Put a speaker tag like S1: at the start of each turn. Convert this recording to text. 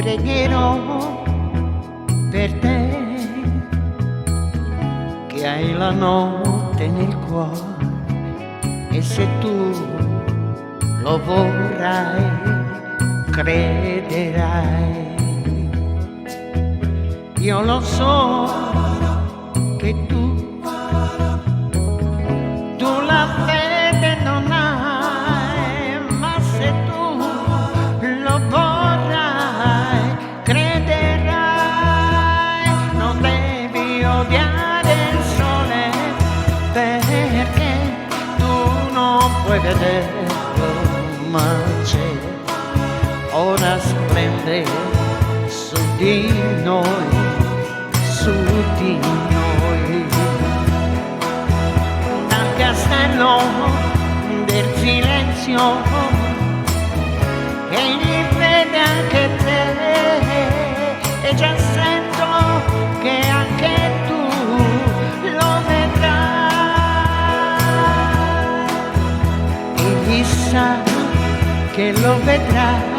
S1: pregherò per te, che hai la notte nel cuore, e se tu lo vorrai, crederai. Io lo so che tu la fede non hai, ma se tu lo vorrai, crederai. Non devi odiare il sole, perché tu non puoi vederlo, ma c'è, ora splende su di noi, su di noi. Dal castello del silenzio, egli vede anche te, e già sento che anche tu lo vedrai. Egli sa che lo vedrai.